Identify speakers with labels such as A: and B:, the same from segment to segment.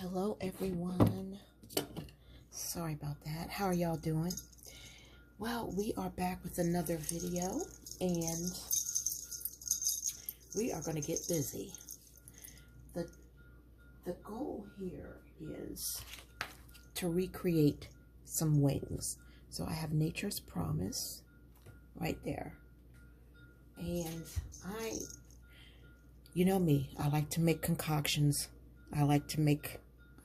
A: Hello everyone. Sorry about that. How are y'all doing? Well, we are back with another video and we are going to get busy. The goal here is to recreate some wings. So I have Nature's Promise right there. And you know me, I like to make concoctions.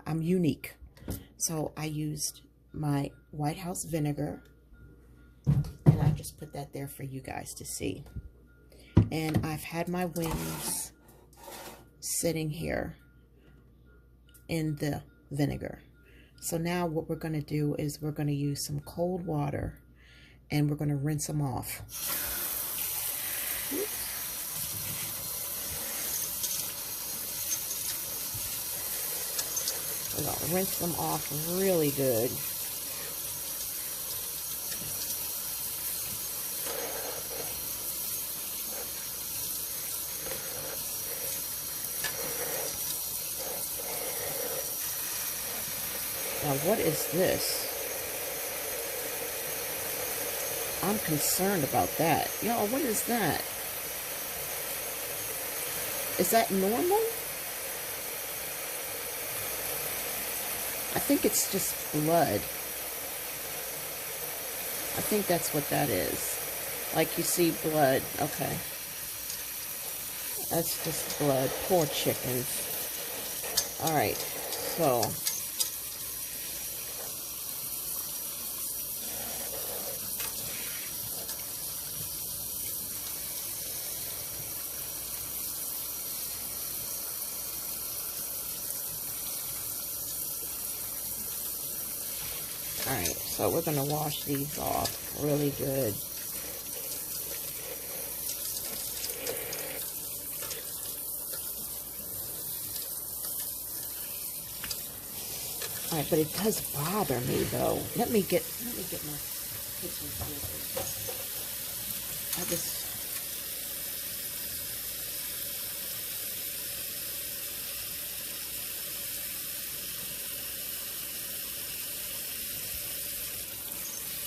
A: I'm unique. So I used my White House vinegar and I just put that there for you guys to see. And I've had my wings sitting here in the vinegar. So now what we're going to do is we're going to use some cold water and we're going to rinse them off. We're going to rinse them off really good. Now, what is this? I'm concerned about that. Y'all, what is that? Is that normal? I think it's just blood. I think that's what that is. Like you see blood. Okay. That's just blood. Poor chickens. Alright, so alright, so we're going to wash these off really good. Alright, but it does bother me though. Let me get my kitchen scissors.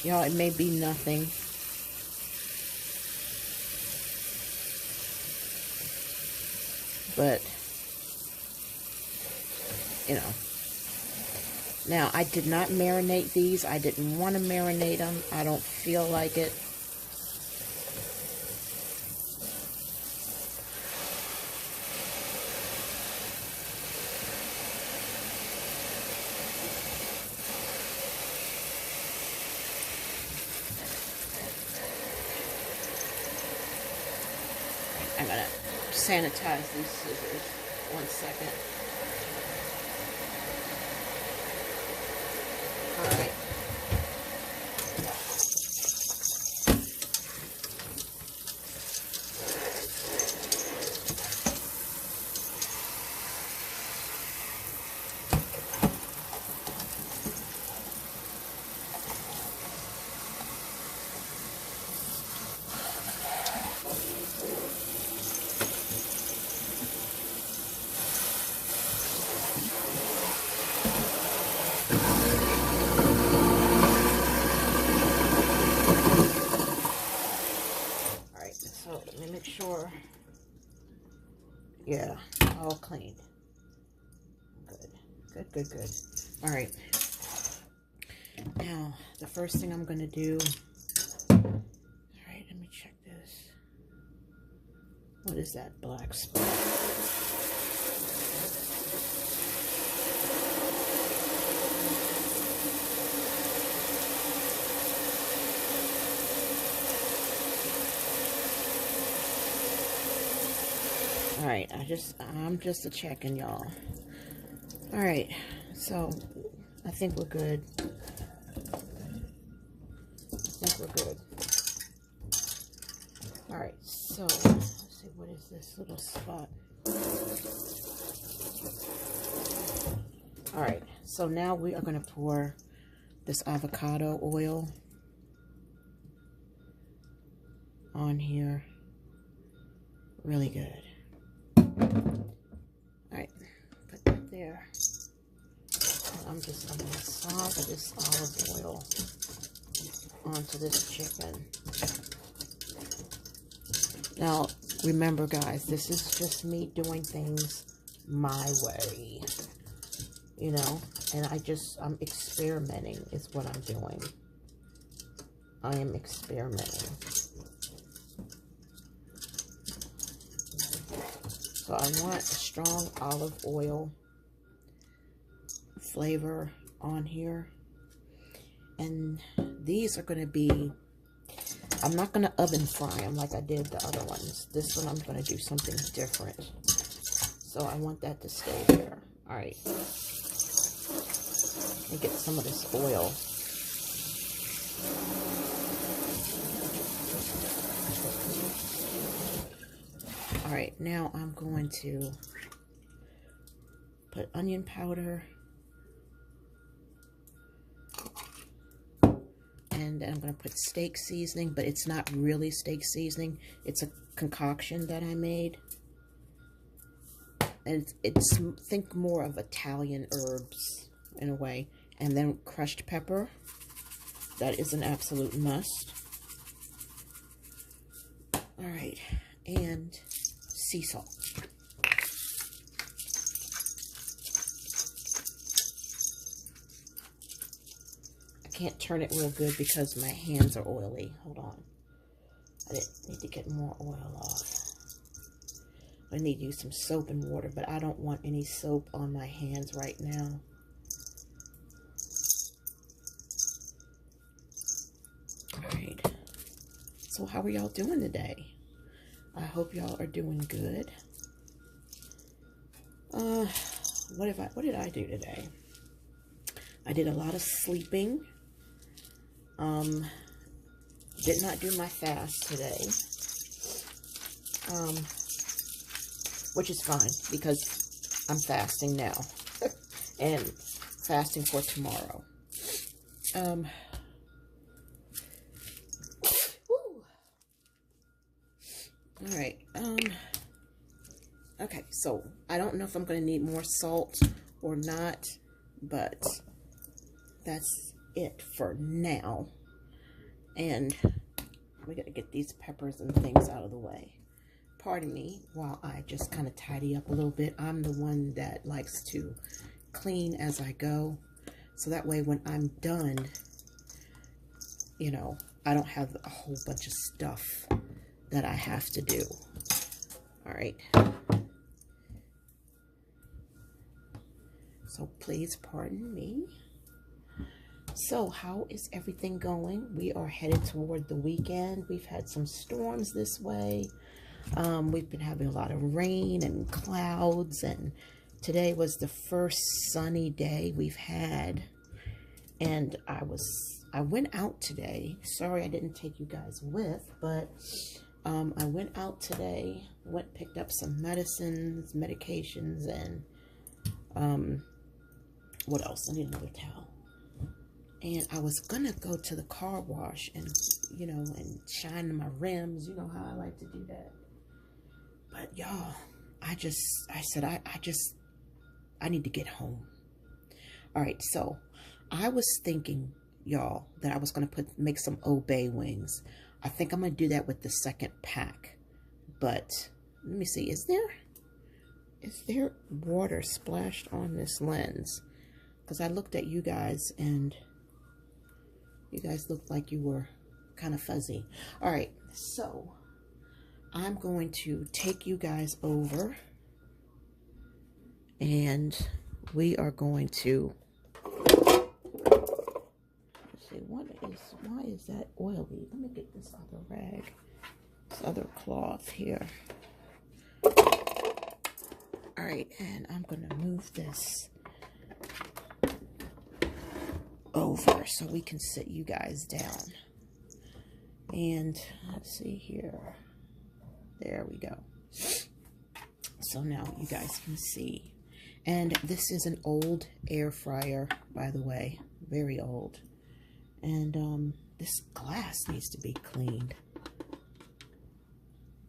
A: Y'all, it may be nothing. But, you know. Now, I did not marinate these. I didn't want to marinate them. I don't feel like it. I'm going to sanitize these scissors. 1 second. Alright. So let me make sure. Yeah, all clean. Good. All right. Now, the first thing I'm going to do. All right, let me check this. What is that black spot? Alright, I'm just a checking, y'all. Alright, so I think we're good. Alright, so let's see, what is this little spot? Alright, so now we are going to pour this avocado oil on here. Really good. Alright, put that there. I'm just going to massage this olive oil onto this chicken. Now, remember guys, this is just me doing things my way, you know, and I'm experimenting is what I'm doing. I am experimenting. So I want a strong olive oil flavor on here. And these are going to be, I'm not going to oven fry them like I did the other ones. This one I'm going to do something different. So I want that to stay there. All right. Let me get some of this oil. All right, now I'm going to put onion powder. And then I'm going to put steak seasoning, but it's not really steak seasoning. It's a concoction that I made. And it's think more of Italian herbs in a way. And then crushed pepper. That is an absolute must. All right, and sea salt. I can't turn it real good because my hands are oily. Hold on. I need to get more oil off. I need to use some soap and water, but I don't want any soap on my hands right now. All right. So how are y'all doing today? I hope y'all are doing good. What did I do today? I did a lot of sleeping. Did not do my fast today. Which is fine because I'm fasting now and fasting for tomorrow. All right. Okay, so I don't know if I'm going to need more salt or not, but that's it for now. And we got to get these peppers and things out of the way. Pardon me while I just kind of tidy up a little bit. I'm the one that likes to clean as I go. So that way when I'm done, you know, I don't have a whole bunch of stuff that I have to do. All right. So please pardon me. So how is everything going? We are headed toward the weekend. We've had some storms this way. We've been having a lot of rain and clouds, and today was the first sunny day we've had. And I went out today. Sorry I didn't take you guys with, but I went out today, picked up some medications, and what else? I need another towel. And I was gonna go to the car wash and, you know, and shine my rims. You know how I like to do that. But y'all, I said, I need to get home. All right, so I was thinking, y'all, that I was gonna make some Obey wings. I think I'm gonna do that with the second pack. But let me see, is there water splashed on this lens? Because I looked at you guys and you guys looked like you were kind of fuzzy. All right, so I'm going to take you guys over and we are going to, let's see, why is that oily? Let me get this other rag, this other cloth here. All right, and I'm going to move this over so we can sit you guys down. And let's see here. There we go. So now you guys can see. And this is an old air fryer, by the way. Very old. And this glass needs to be cleaned.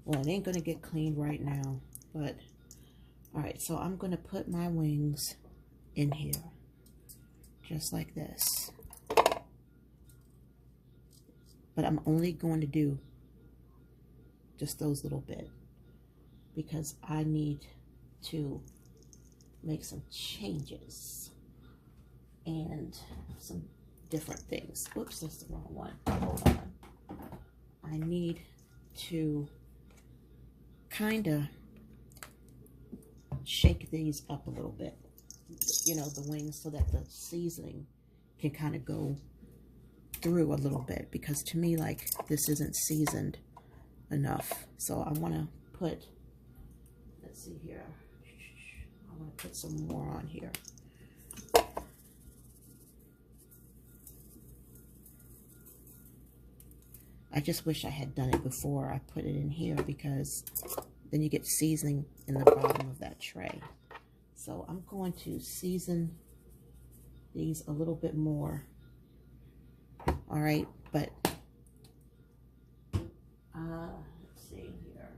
A: Well, it ain't going to get cleaned right now. But, alright, so I'm going to put my wings in here. just like this. But I'm only going to do just those little bit because I need to make some changes and some different things. Whoops, that's the wrong one. Hold on. I need to kind of shake these up a little bit, you know, the wings, so that the seasoning can kind of go through a little bit, because to me, like, this isn't seasoned enough. So I want to put, let's see here, I want to put some more on here. I just wish I had done it before I put it in here, because then you get seasoning in the bottom of that tray. So I'm going to season these a little bit more. All right, but let's see here.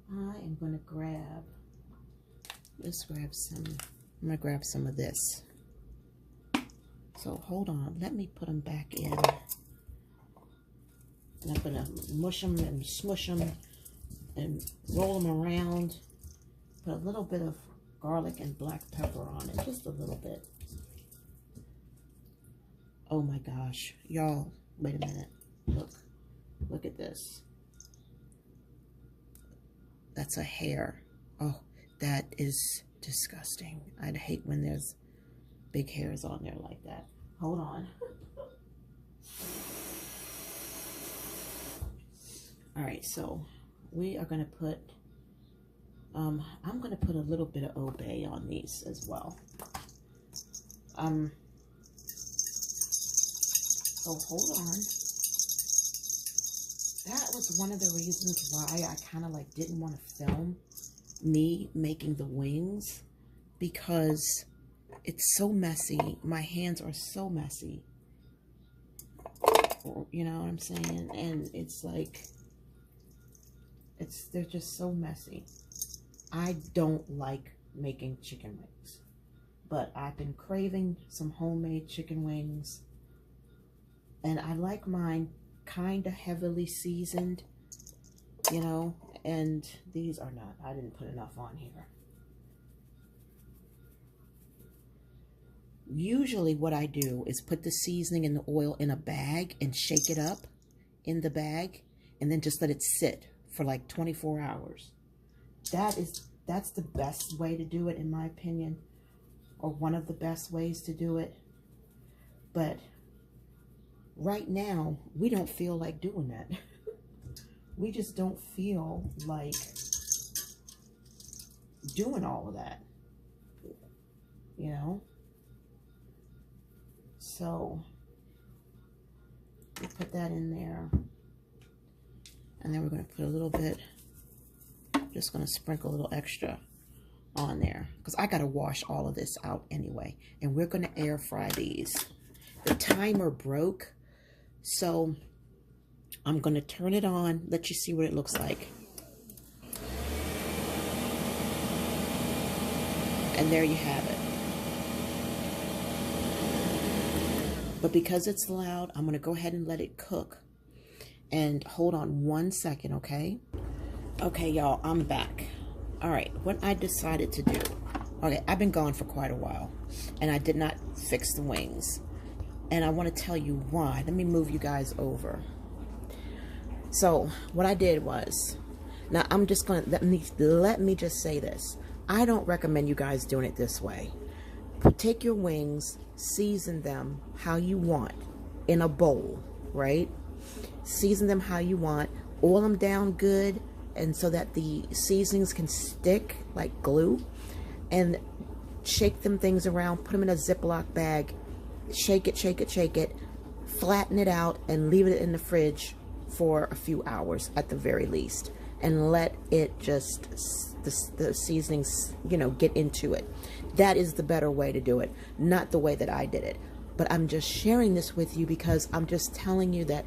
A: I am going to grab, let's grab some, I'm going to grab some of this. So hold on, let me put them back in. And I'm going to mush them and smush them and roll them around. Put a little bit of garlic and black pepper on it, just a little bit. Oh my gosh, y'all, wait a minute. Look at this. That's a hair. Oh, that is disgusting. I'd hate when there's big hairs on there like that. Hold on. All right, so we are going to put, I'm going to put a little bit of obey on these as well. So hold on. That was one of the reasons why I kind of like didn't want to film me making the wings, because it's so messy. My hands are so messy. You know what I'm saying? And it's like, they're just so messy. I don't like making chicken wings, but I've been craving some homemade chicken wings, and I like mine kind of heavily seasoned, you know, and these are not. I didn't put enough on here. Usually what I do is put the seasoning and the oil in a bag and shake it up in the bag, and then just let it sit for like 24 hours. That's the best way to do it, in my opinion, or one of the best ways to do it. But right now, we don't feel like doing that. We just don't feel like doing all of that, you know? So we put that in there. And then we're going to put a little bit, just going to sprinkle a little extra on there, because I got to wash all of this out anyway. And we're going to air fry these. The timer broke, so I'm going to turn it on, let you see what it looks like. And there you have it. But because it's loud, I'm going to go ahead and let it cook. And hold on 1 second, okay? Okay, y'all, I'm back. All right, what I decided to do. Okay, I've been gone for quite a while, and I did not fix the wings. And I want to tell you why. Let me move you guys over. So, what I did was, now I'm just going to, let me just say this. I don't recommend you guys doing it this way. Take your wings, season them how you want in a bowl, right? Season them how you want, oil them down good, and so that the seasonings can stick like glue, and shake them things around, put them in a Ziploc bag, shake it, shake it, shake it, flatten it out, and leave it in the fridge for a few hours at the very least, and let it just, the seasonings, you know, get into it. That is the better way to do it, not the way that I did it. But I'm just sharing this with you because I'm just telling you that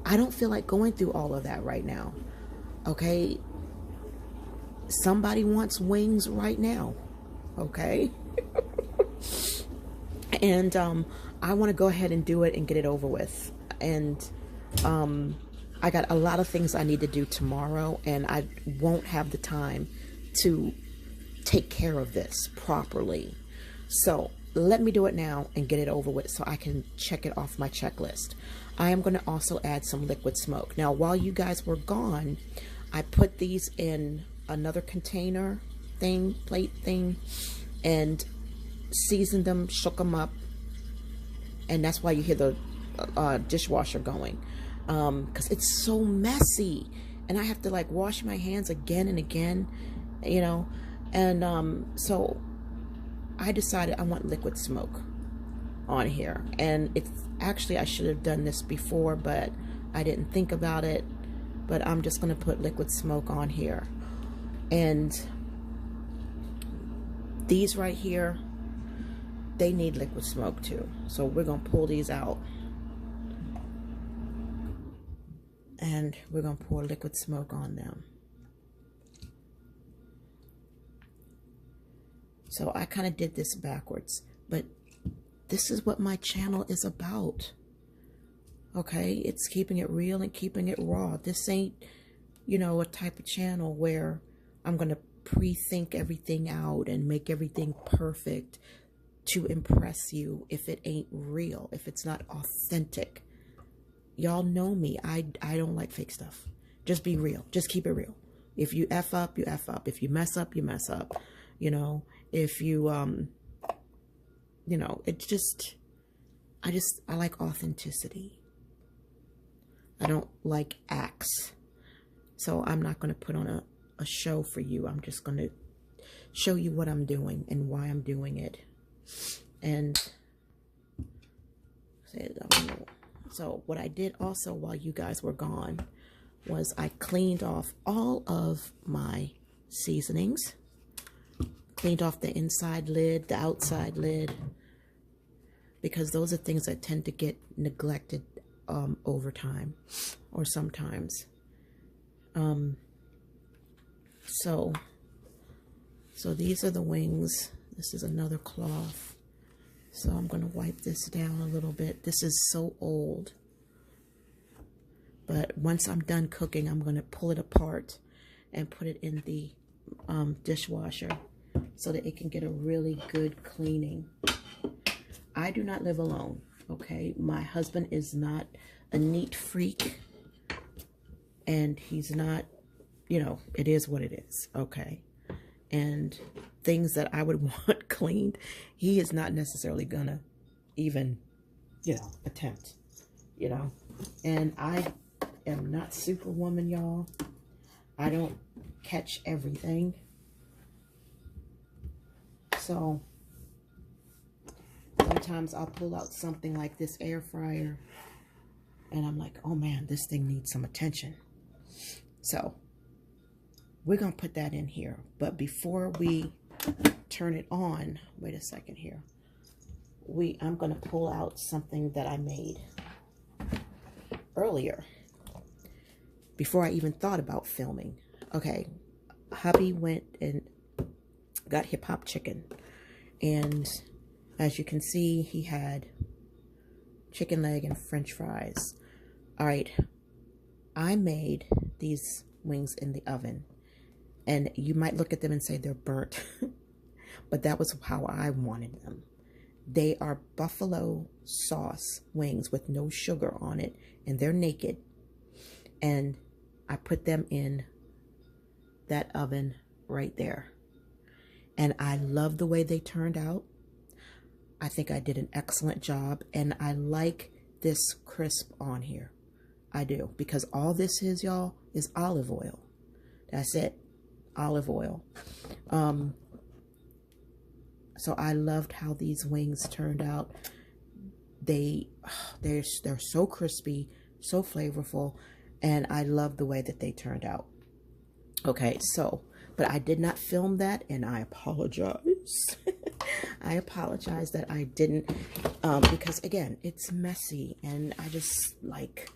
A: I don't feel like going through all of that right now. Okay? Somebody wants wings right now. Okay? And I want to go ahead and do it and get it over with. And I got a lot of things I need to do tomorrow, and I won't have the time to take care of this properly. So let me do it now and get it over with so I can check it off my checklist. I am going to also add some liquid smoke. Now, while you guys were gone, I put these in another container thing, plate thing, and seasoned them, shook them up, and that's why you hear the dishwasher going, because it's so messy, and I have to like wash my hands again and again, you know. And so I decided I want liquid smoke on here, and it's actually, I should have done this before, but I didn't think about it. But I'm just going to put liquid smoke on here, and these right here, they need liquid smoke too. So we're going to pull these out, and we're going to pour liquid smoke on them. So I kind of did this backwards, but this is what my channel is about. Okay, it's keeping it real and keeping it raw. This ain't, you know, a type of channel where I'm going to pre-think everything out and make everything perfect to impress you if it ain't real, if it's not authentic. Y'all know me. I don't like fake stuff. Just be real. Just keep it real. If you F up, you F up. If you mess up, you mess up. You know, if you, you know, it's just, I like authenticity. I don't like acts. So I'm not going to put on a show for you. I'm just going to show you what I'm doing and why I'm doing it. And so what I did also while you guys were gone was I cleaned off all of my seasonings. Cleaned off the inside lid, the outside lid, because those are things that tend to get neglected over time or sometimes. So these are the wings. This is another cloth. So I'm going to wipe this down a little bit. This is so old. But once I'm done cooking, I'm going to pull it apart and put it in the dishwasher so that it can get a really good cleaning. I do not live alone, okay? My husband is not a neat freak, and he's not, you know, it is what it is, okay? And things that I would want cleaned, he is not necessarily gonna even, you know, attempt, you know? And I am not Superwoman, y'all. I don't catch everything. So sometimes I'll pull out something like this air fryer and I'm like, oh man, this thing needs some attention. So we're going to put that in here. But before we turn it on, wait a second here. I'm going to pull out something that I made earlier before I even thought about filming. Okay, hubby went and got hip hop chicken, and as you can see, he had chicken leg and french fries. All right, I made these wings in the oven, and you might look at them and say they're burnt, but that was how I wanted them. They are buffalo sauce wings with no sugar on it, and they're naked, and I put them in that oven right there. And I love the way they turned out. I think I did an excellent job. And I like this crisp on here. I do. Because all this is, y'all, is olive oil. That's it. Olive oil. So I loved how these wings turned out. They're so crispy, so flavorful. And I love the way that they turned out. Okay, so, but I did not film that, and I apologize. I apologize that I didn't, because again, it's messy, and I just, like,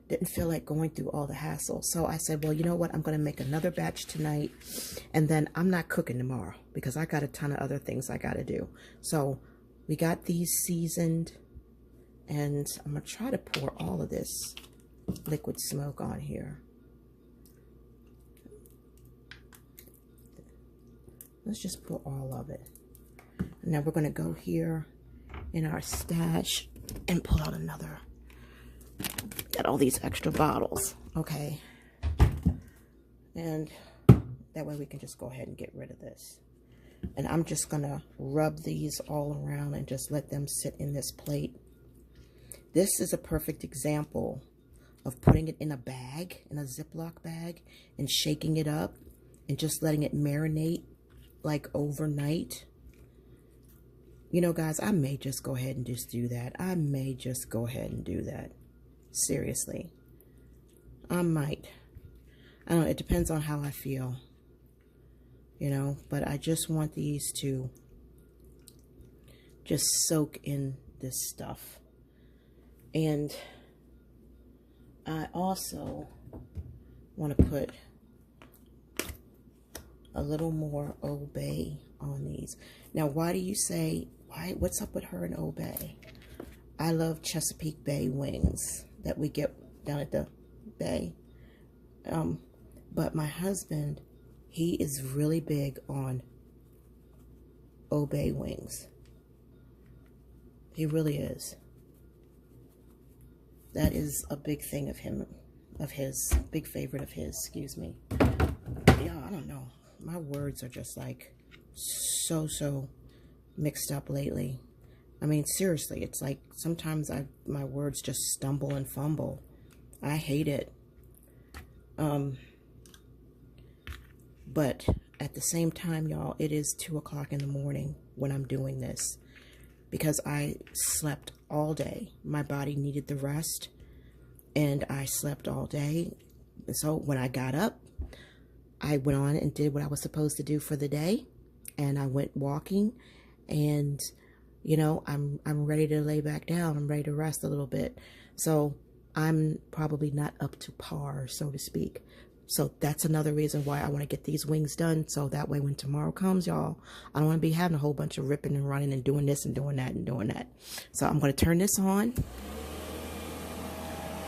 A: didn't feel like going through all the hassle. So I said, well, you know what? I'm going to make another batch tonight, and then I'm not cooking tomorrow, because I got a ton of other things I got to do. So we got these seasoned, and I'm going to try to pour all of this liquid smoke on here. Let's just pour all of it. And now we're going to go here in our stash and pull out another. Got all these extra bottles. Okay. And that way we can just go ahead and get rid of this. And I'm just going to rub these all around and just let them sit in this plate. This is a perfect example of putting it in a bag, in a Ziploc bag, and shaking it up and just letting it marinate like overnight. You know, guys, I may just go ahead and just do that. I may just go ahead and do that. Seriously. I might. I don't know, it depends on how I feel. You know, but I just want these to just soak in this stuff. And I also want to put a little more Old Bay on these. Now, why do you say, what's up with her and Old Bay? I love Chesapeake Bay wings that we get down at the bay. But my husband, he is really big on Old Bay wings. He really is. That is a big thing of him, of his, big favorite of his, excuse me. Yeah, I don't know. My words are just like so mixed up lately. I mean, seriously, it's like sometimes my words just stumble and fumble. I hate it. But at the same time, y'all, it is 2 o'clock in the morning when I'm doing this because I slept all day. My body needed the rest and I slept all day. So when I got up, I went on and did what I was supposed to do for the day, and I went walking, and you know, I'm ready to lay back down. I'm ready to rest a little bit. So I'm probably not up to par, so to speak. So that's another reason why I want to get these wings done. So that way when tomorrow comes, y'all, I don't want to be having a whole bunch of ripping and running and doing this and doing that and doing that. So I'm going to turn this on.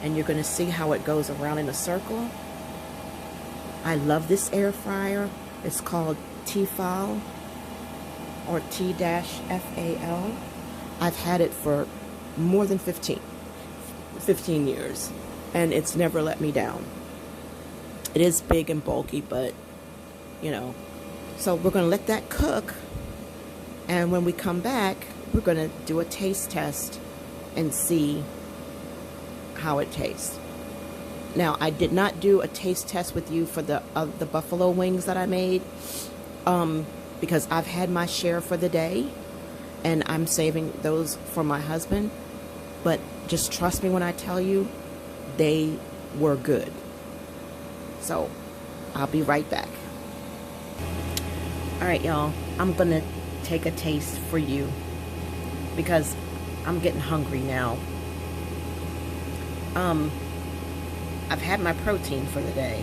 A: And you're going to see how it goes around in a circle. I love this air fryer. It's called Tefal or T-F-A-L. I've had it for more than 15 years. And it's never let me down. It is big and bulky, but, you know. So we're going to let that cook. And when we come back, we're going to do a taste test and see how it tastes. Now, I did not do a taste test with you for the buffalo wings that I made. Because I've had my share for the day. And I'm saving those for my husband. But just trust me when I tell you, they were good. So, I'll be right back. Alright, y'all. I'm going to take a taste for you. Because I'm getting hungry now. I've had my protein for the day.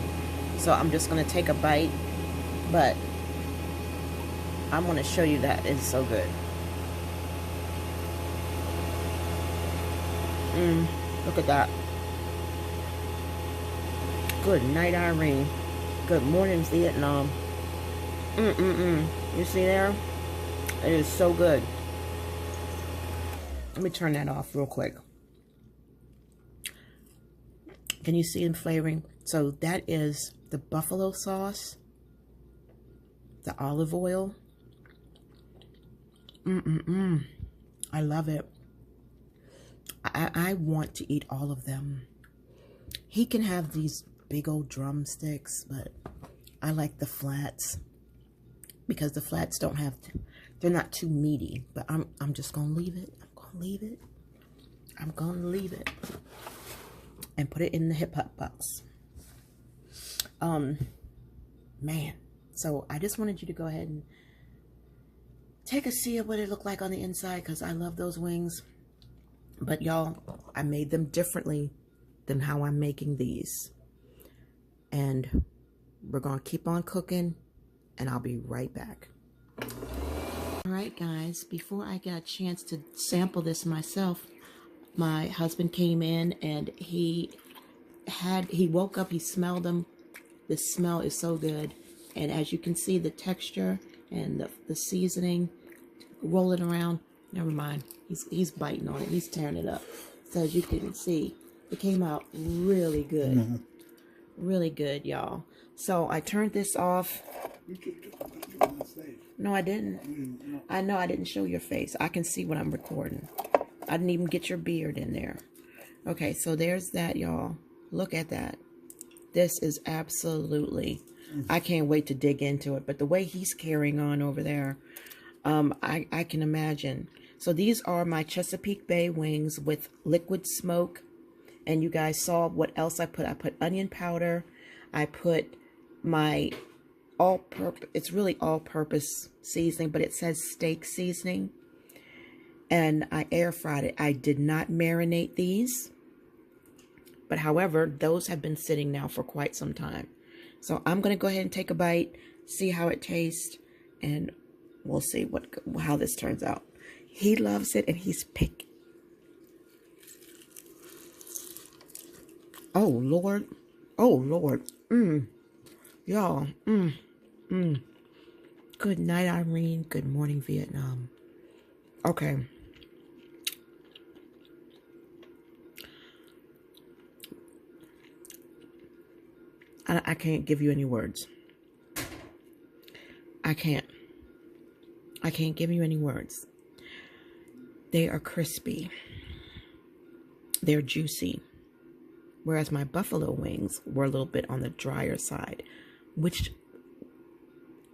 A: So, I'm just going to take a bite. But, I'm going to show you that it's so good. Look at that. Good night, Irene. Good morning, Vietnam. You see there? It is so good. Let me turn that off real quick. Can you see the flavoring? So that is the buffalo sauce, the olive oil. I love it. I want to eat all of them. He can have these big old drumsticks, but I like the flats because the flats don't have, they're not too meaty, but I'm just going to leave it. I'm going to leave it and put it in the hip hop box. Man, so I just wanted you to go ahead and take a see of what it looked like on the inside because I love those wings. But y'all, I made them differently than how I'm making these. And we're going to keep on cooking, and I'll be right back. All right, guys, before I got a chance to sample this myself, my husband came in and he woke up, he smelled them. The smell is so good. And as you can see, the texture and the seasoning, rolling around. Never mind. He's biting on it. He's tearing it up. So as you can see, it came out really good. Mm-hmm. Really good, y'all. So I turned this off. No, I didn't. I know I didn't show your face. I can see when I'm recording. I didn't even get your beard in there. Okay, so there's that, y'all. Look at that. This is absolutely... I can't wait to dig into it. But the way he's carrying on over there, I can imagine. So these are my Chesapeake Bay wings with liquid smoke. And you guys saw what else I put. I put onion powder. I put my all-purpose, it's really all-purpose seasoning, but it says steak seasoning. And I air fried it. I did not marinate these. But however, those have been sitting now for quite some time. So I'm going to go ahead and take a bite, see how it tastes, and we'll see how this turns out. He loves it and he's picky. Oh, Lord. Oh, Lord. Y'all. Good night, Irene. Good morning, Vietnam. Okay. I can't give you any words. I can't give you any words. They are crispy. They're juicy. Whereas my buffalo wings were a little bit on the drier side, which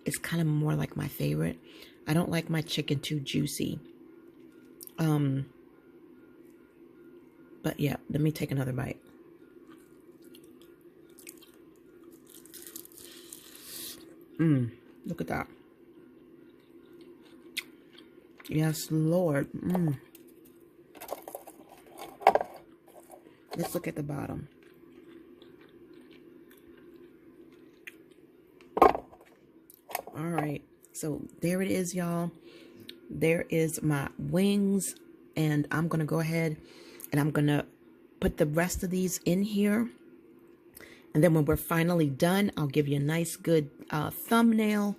A: is kind of more like my favorite. I don't like my chicken too juicy. But yeah, let me take another bite. Look at that. Yes, Lord. Let's look at the bottom. All right. So there it is, y'all. There is my wings. And I'm going to go ahead and I'm going to put the rest of these in here. And then when we're finally done, I'll give you a nice, good thumbnail.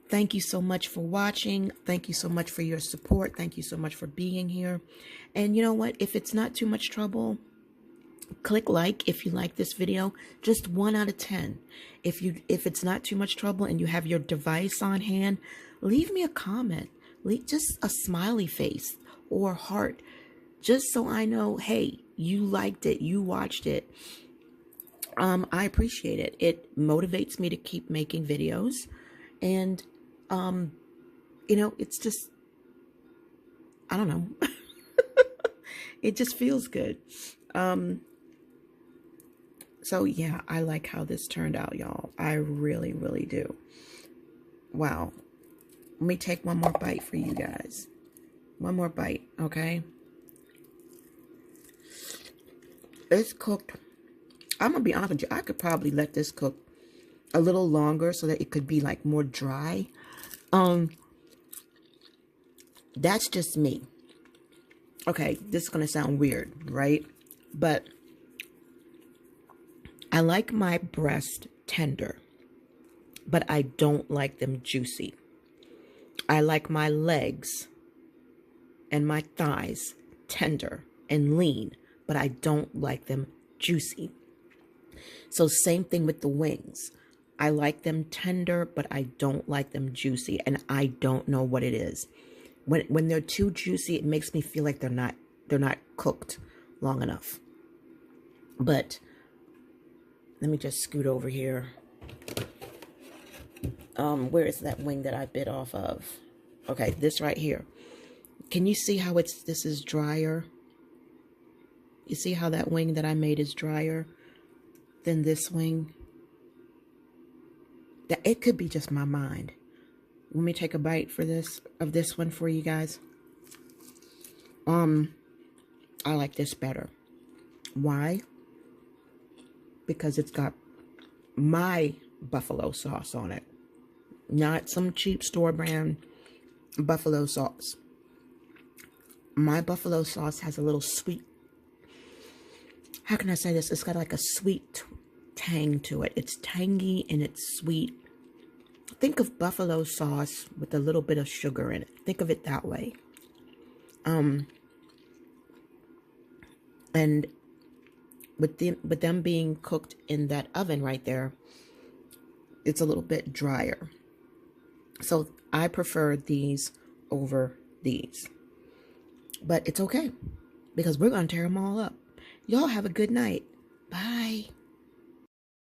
A: Thank you so much for watching. Thank you so much for your support. Thank you so much for being here. And you know what? If it's not too much trouble, click like if you like this video. Just 1 out of 10. If it's not too much trouble and you have your device on hand, leave me a comment. Leave just a smiley face or heart. Just so I know, hey, you liked it. You watched it. I appreciate it. It motivates me to keep making videos. And, you know, it's just, I don't know. It just feels good. So yeah, I like how this turned out, y'all. I really, really do. Wow. Let me take one more bite for you guys. One more bite, okay? It's cooked. I'm going to be honest with you. I could probably let this cook a little longer so that it could be like more dry. That's just me. Okay, this is going to sound weird, right? But I like my breast tender, but I don't like them juicy. I like my legs and my thighs tender and lean, but I don't like them juicy. So same thing with the wings. I like them tender, but I don't like them juicy, and I don't know what it is. When they're too juicy, it makes me feel like they're not cooked long enough. But let me just scoot over here. Where is that wing that I bit off of? Okay, this right here. Can you see how this is drier? You see how that wing that I made is drier than this wing? That it could be just my mind. Let me take a bite of this one for you guys. I like this better. Why? Because it's got my buffalo sauce on it. Not some cheap store brand buffalo sauce. My buffalo sauce has a little sweet, how can I say this? It's got like a sweet tang to it. It's tangy and it's sweet. Think of buffalo sauce with a little bit of sugar in it. Think of it that way. And with them being cooked in that oven right there, it's a little bit drier. So I prefer these over these. But it's okay, because we're going to tear them all up. Y'all have a good night. Bye.